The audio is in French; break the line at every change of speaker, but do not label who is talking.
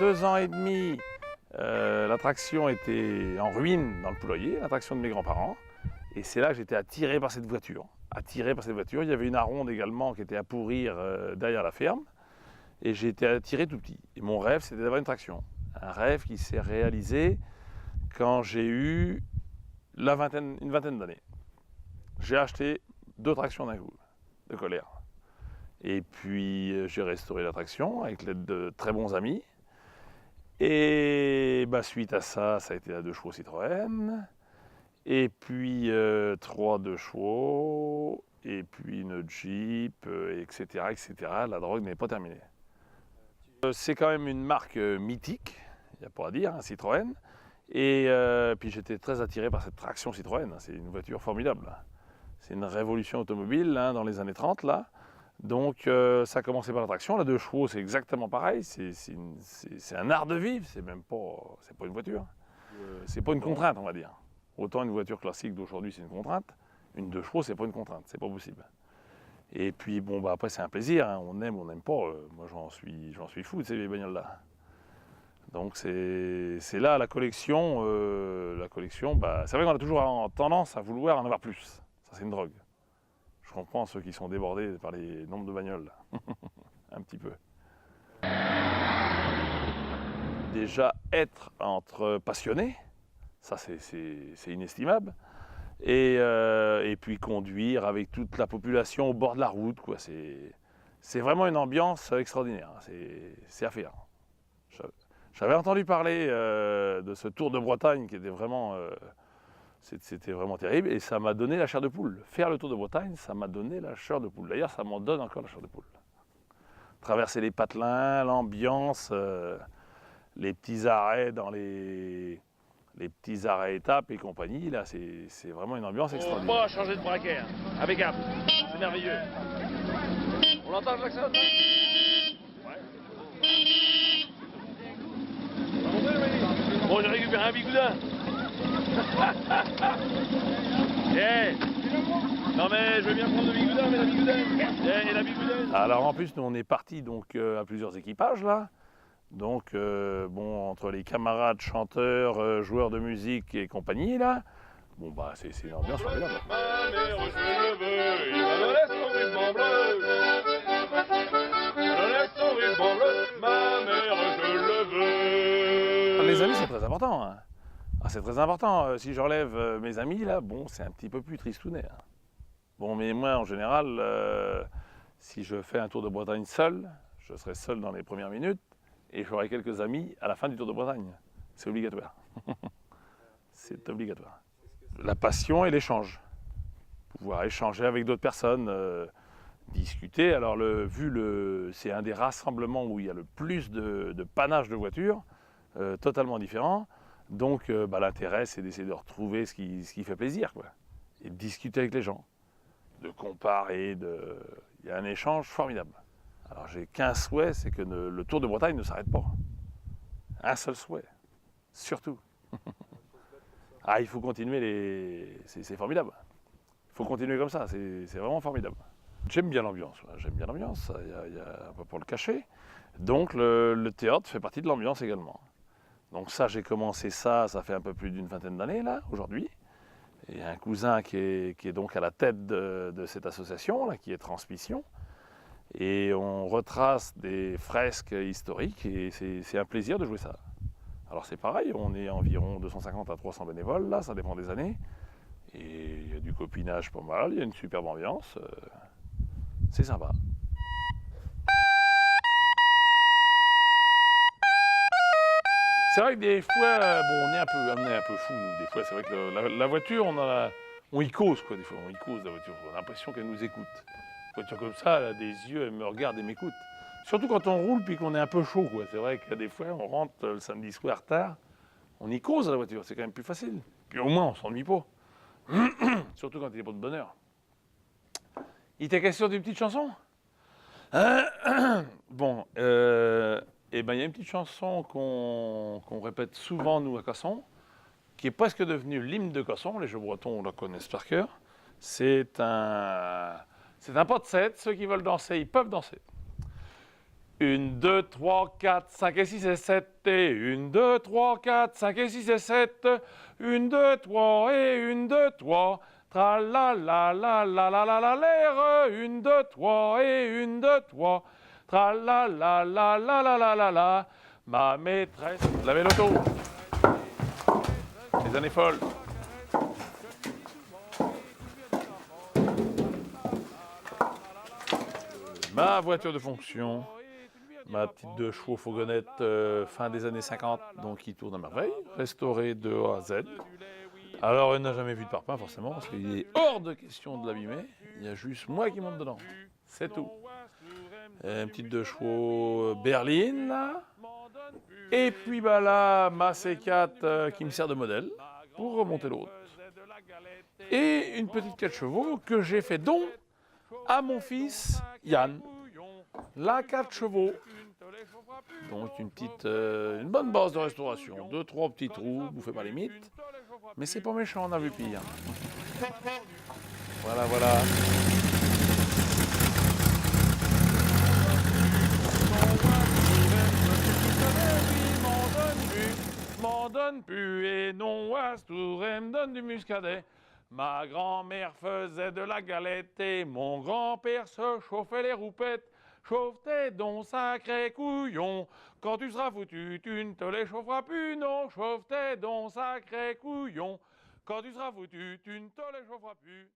2 ans et demi, la traction était en ruine dans le poulailler, la traction de mes grands-parents. Et c'est là que j'étais attiré par cette voiture. Attiré par cette voiture. Il y avait une Aronde également qui était à pourrir derrière la ferme. Et j'ai été attiré tout petit. Et mon rêve, c'était d'avoir une traction. Un rêve qui s'est réalisé quand j'ai eu une vingtaine d'années. J'ai acheté 2 tractions d'un coup, de colère. Et puis j'ai restauré la traction avec l'aide de très bons amis. Et suite à ça, ça a été la 2 chevaux Citroën. Et puis 3 2 chevaux. Et puis une Jeep, etc., etc. La drogue n'est pas terminée. C'est quand même une marque mythique, il n'y a pas à dire, hein, Citroën. Et puis j'étais très attiré par cette traction Citroën. C'est une voiture formidable. C'est une révolution automobile hein, dans les années 30 là. Donc ça a commencé par la traction. La 2 chevaux, c'est exactement pareil. C'est un art de vivre. C'est pas une voiture. C'est pas une contrainte, on va dire. Autant une voiture classique d'aujourd'hui, c'est une contrainte. Une 2 chevaux, c'est pas une contrainte. C'est pas possible. Et puis bon, après c'est un plaisir. Hein. On aime, on n'aime pas. Moi, j'en suis fou de ces vieilles bagnoles là. Donc c'est là la collection. C'est vrai qu'on a toujours tendance à vouloir en avoir plus. Ça, c'est une drogue. Je comprends ceux qui sont débordés par les nombres de bagnoles. Un petit peu. Déjà, être entre passionnés, ça c'est inestimable. Et puis conduire avec toute la population au bord de la route, quoi. C'est vraiment une ambiance extraordinaire. C'est à faire. J'avais entendu parler de ce Tour de Bretagne qui était vraiment, c'était vraiment terrible et ça m'a donné la chair de poule. Faire le Tour de Bretagne, ça m'a donné la chair de poule. D'ailleurs, ça m'en donne encore la chair de poule. Traverser les patelins, l'ambiance, les petits arrêts dans les petits arrêts étapes et compagnie, là, c'est vraiment une ambiance extraordinaire.
On va changer de braquet, hein. Impeccable, c'est merveilleux. On l'entend, le klaxon? Bon, j'ai récupéré un bigoudin. Yeah. Non mais je veux bien prendre le bigoudin, mais la bigoudin. Et la bigoudin.
Alors en plus, nous on est partis donc à plusieurs équipages là. Donc entre les camarades chanteurs, joueurs de musique et compagnie là, c'est une ambiance formidable.
Ma mère, je le veux, il me laisse son ruban bleu. Je laisse son ruban bleu, ma mère, je le veux.
Les amis, c'est très important. Hein. Ah, c'est très important. Si j'enlève mes amis, là, c'est un petit peu plus tristounet. Hein. Bon, mais moi, en général, si je fais un Tour de Bretagne seul, je serai seul dans les premières minutes et j'aurai quelques amis à la fin du Tour de Bretagne. C'est obligatoire. C'est obligatoire. La passion et l'échange. Pouvoir échanger avec d'autres personnes, discuter. Alors, c'est un des rassemblements où il y a le plus de panache de voitures, totalement différent. Donc l'intérêt, c'est d'essayer de retrouver ce qui fait plaisir, quoi. Et de discuter avec les gens, de comparer, il y a un échange formidable. Alors j'ai qu'un souhait, c'est que le Tour de Bretagne ne s'arrête pas. Un seul souhait, surtout. Ah, il faut continuer, c'est formidable. Il faut continuer comme ça, c'est vraiment formidable. J'aime bien l'ambiance, il y a pas pour le cacher. Donc le théâtre fait partie de l'ambiance également. Donc ça, j'ai commencé ça fait un peu plus d'une vingtaine d'années, là, aujourd'hui. Et un cousin qui est donc à la tête de cette association, là, qui est Transmission. Et on retrace des fresques historiques et c'est un plaisir de jouer ça. Alors c'est pareil, on est environ 250 à 300 bénévoles, là, ça dépend des années. Et il y a du copinage pas mal, il y a une superbe ambiance. C'est sympa. C'est vrai que des fois, on est un peu fou, nous, des fois. C'est vrai que la voiture, on y cause, quoi, des fois. On y cause, la voiture. On a l'impression qu'elle nous écoute. Une voiture comme ça, elle a des yeux, elle me regarde et m'écoute. Surtout quand on roule puis qu'on est un peu chaud, quoi. C'est vrai que des fois, on rentre le samedi soir tard, on y cause à la voiture, c'est quand même plus facile. Puis au moins, on s'ennuie pas. Surtout quand il n'est pas de bonne heure. Il était question d'une petite chanson? Bon, il y a une petite chanson qu'on répète souvent, nous, à Casson, qui est presque devenue l'hymne de Casson. Les jeux bretons la connaissent par cœur. C'est un pas de 7. Ceux qui veulent danser, ils peuvent danser. 1, 2, 3, 4, 5 et 6 et 7 et 1, 2, 3, 4, 5 et 6 et 7, 1, 2, 3 et 1, 2, 3, tra la la la la la la la l'air, 1, 2, 3 et 1, 2, 3, tra la la la la la la la la, ma maîtresse, la véloto, les années folles. Ma voiture de fonction, ma petite 2 chevaux fourgonnette fin des années 50, donc qui tourne à merveille, restaurée de A à Z. Alors elle n'a jamais vu de parpaing forcément, parce qu'il est hors de question de l'abîmer, il y a juste moi qui monte dedans, c'est tout. Une petite 2 chevaux berline là, et puis bah là ma C4 qui me sert de modèle pour remonter l'autre. Et une petite 4 chevaux que j'ai fait don à mon fils Yann. La 4 chevaux. Donc une bonne base de restauration. 2-3 petits trous, bouffez pas les mythes. Mais c'est pas méchant, on a vu pire. Voilà, voilà. M'en donne plus et non Astouré me donne du muscadet. Ma grand-mère faisait de la galette et mon grand-père se chauffait les roupettes. Chauffe-tes donc sacré couillon, quand tu seras foutu, tu ne te les chaufferas plus, non. Chauffe-tes donc sacré couillon, quand tu seras foutu, tu ne te les chaufferas plus.